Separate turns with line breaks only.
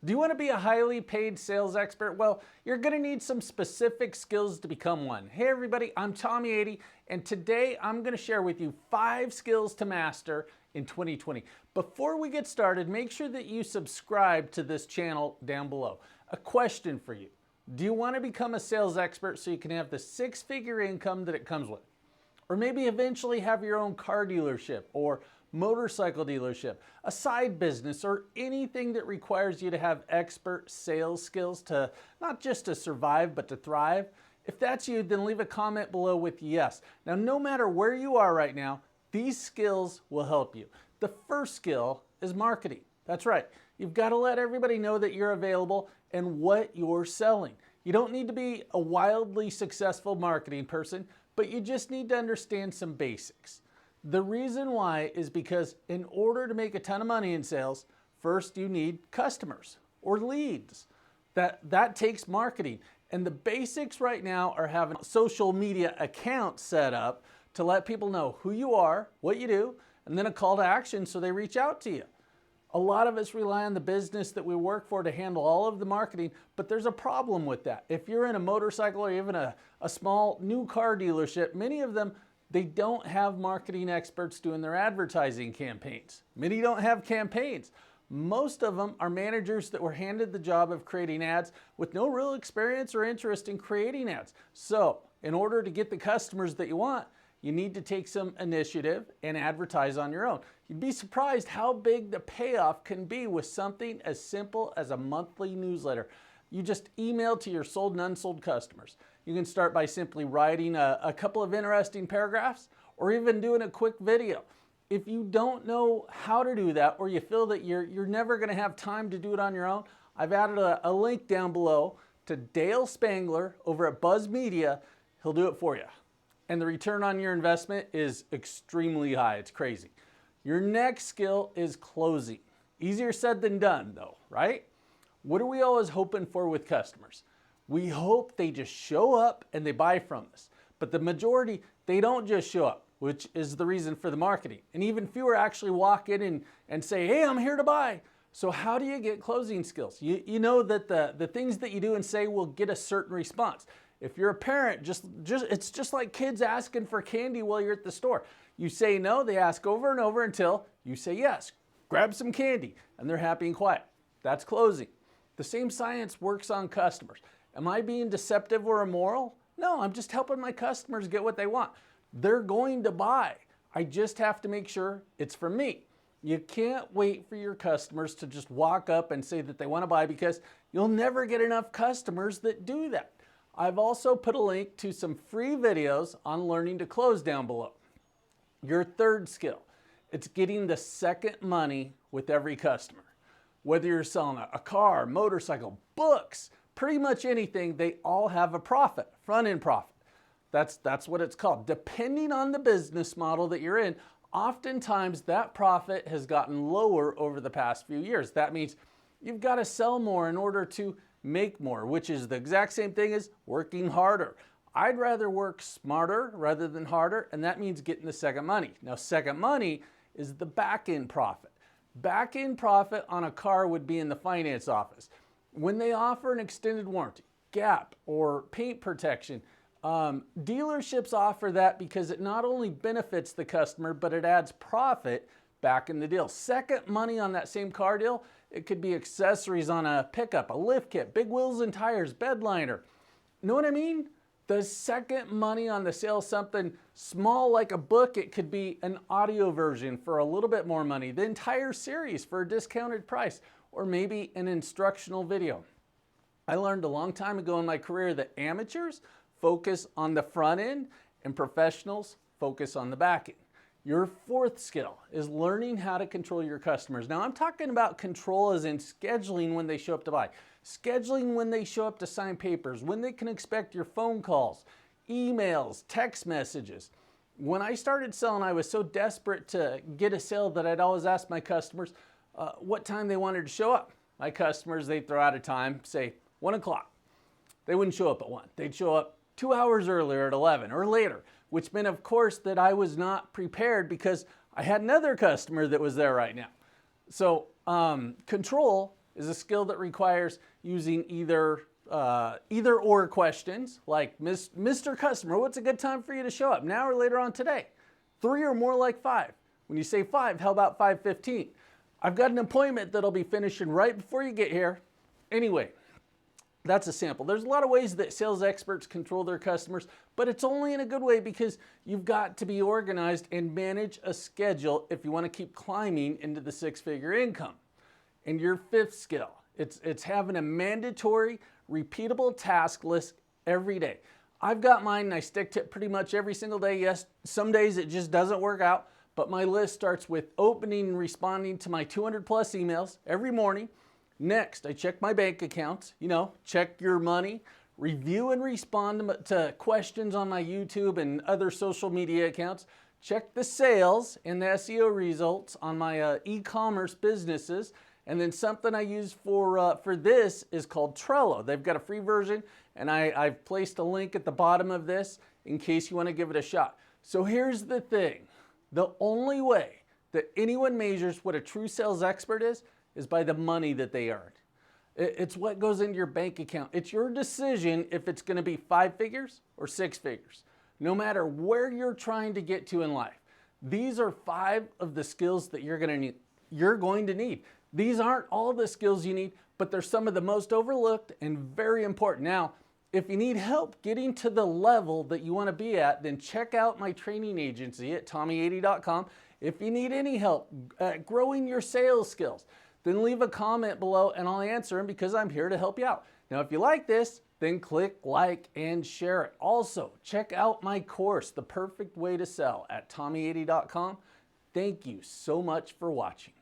Do you want to be a highly paid sales expert? Well, you're going to need some specific skills to become one. Hey everybody, I'm Tommy 80, and today I'm going to share with you 5 skills to master in 2020. Before we get started, make sure that you subscribe to this channel down below. A question for you. Do you want to become a sales expert so you can have the 6-figure income that it comes with? Or maybe eventually have your own car dealership or motorcycle dealership, a side business, or anything that requires you to have expert sales skills to not just to survive, but to thrive? If that's you, then leave a comment below with yes. Now, no matter where you are right now, these skills will help you. The first skill is marketing. That's right. You've got to let everybody know that you're available and what you're selling. You don't need to be a wildly successful marketing person, but you just need to understand some basics. The reason why is because in order to make a ton of money in sales, first you need customers or leads. That takes marketing. And the basics right now are having social media accounts set up to let people know who you are, what you do, and then a call to action so they reach out to you. A lot of us rely on the business that we work for to handle all of the marketing, but there's a problem with that. If you're in a motorcycle or even a small new car dealership, many of them, they don't have marketing experts doing their advertising campaigns. Many don't have campaigns. Most of them are managers that were handed the job of creating ads with no real experience or interest in creating ads. So, in order to get the customers that you want, you need to take some initiative and advertise on your own. You'd be surprised how big the payoff can be with something as simple as a monthly newsletter. You just email to your sold and unsold customers. You can start by simply writing a couple of interesting paragraphs or even doing a quick video. If you don't know how to do that, or you feel that you're never going to have time to do it on your own, I've added a link down below to Dale Spangler over at Buzz Media. He'll do it for you. And the return on your investment is extremely high. It's crazy. Your next skill is closing. Easier said than done though, right? What are we always hoping for with customers? We hope they just show up and they buy from us. But the majority, they don't just show up, which is the reason for the marketing. And even fewer actually walk in and say, hey, I'm here to buy. So how do you get closing skills? You know that the things that you do and say will get a certain response. If you're a parent, it's just like kids asking for candy while you're at the store. You say no, they ask over and over until you say yes. Grab some candy, and they're happy and quiet. That's closing. The same science works on customers. Am I being deceptive or immoral? No, I'm just helping my customers get what they want. They're going to buy. I just have to make sure it's from me. You can't wait for your customers to just walk up and say that they want to buy, because you'll never get enough customers that do that. I've also put a link to some free videos on learning to close down below. Your third skill, it's getting the second money with every customer. Whether you're selling a car, motorcycle, books, pretty much anything, they all have a profit, front-end profit. That's what it's called. Depending on the business model that you're in, oftentimes that profit has gotten lower over the past few years. That means you've got to sell more in order to make more, which is the exact same thing as working harder. I'd rather work smarter rather than harder, and that means getting the second money. Now, second money is the back-end profit. Back-end profit on a car would be in the finance office. When they offer an extended warranty, gap, or paint protection, dealerships offer that because it not only benefits the customer, but it adds profit back in the deal. Second money on that same car deal, it could be accessories on a pickup, a lift kit, big wheels and tires, bed liner. Know what I mean? The second money on the sale, something small like a book, it could be an audio version for a little bit more money, the entire series for a discounted price, or maybe an instructional video. I learned a long time ago in my career that amateurs focus on the front end and professionals focus on the back end. Your fourth skill is learning how to control your customers. Now, I'm talking about control as in scheduling when they show up to buy, scheduling when they show up to sign papers, when they can expect your phone calls, emails, text messages. When I started selling, I was so desperate to get a sale that I'd always ask my customers what time they wanted to show up. My customers, they'd throw out a time, say 1 o'clock. They wouldn't show up at 1. They'd show up 2 hours earlier at 11 or later, which meant, of course, that I was not prepared because I had another customer that was there right now. So control is a skill that requires using either or questions like, Mr. Customer, what's a good time for you to show up, now or later on today? 3 or more like 5. When you say 5, how about 5:15? I've got an appointment that'll be finishing right before you get here. Anyway, that's a sample. There's a lot of ways that sales experts control their customers, but it's only in a good way because you've got to be organized and manage a schedule if you want to keep climbing into the 6-figure income. And your 5th skill, it's having a mandatory, repeatable task list every day. I've got mine and I stick to it pretty much every single day. Yes, some days it just doesn't work out, but my list starts with opening and responding to my 200 plus emails every morning. Next, I check my bank accounts, check your money, review and respond to questions on my YouTube and other social media accounts, check the sales and the SEO results on my e-commerce businesses. And then something I use for this is called Trello. They've got a free version, and I've placed a link at the bottom of this in case you want to give it a shot. So here's the thing. The only way that anyone measures what a true sales expert is by the money that they earn. It's what goes into your bank account. It's your decision if it's going to be 5 figures or 6 figures, no matter where you're trying to get to in life. These are 5 of the skills that you're going to need. These aren't all the skills you need, but they're some of the most overlooked and very important. Now, if you need help getting to the level that you want to be at, then check out my training agency at Tommy80.com. If you need any help growing your sales skills, then leave a comment below and I'll answer them because I'm here to help you out. Now, if you like this, then click like and share it. Also, check out my course, The Perfect Way to Sell, at Tommy80.com. Thank you so much for watching.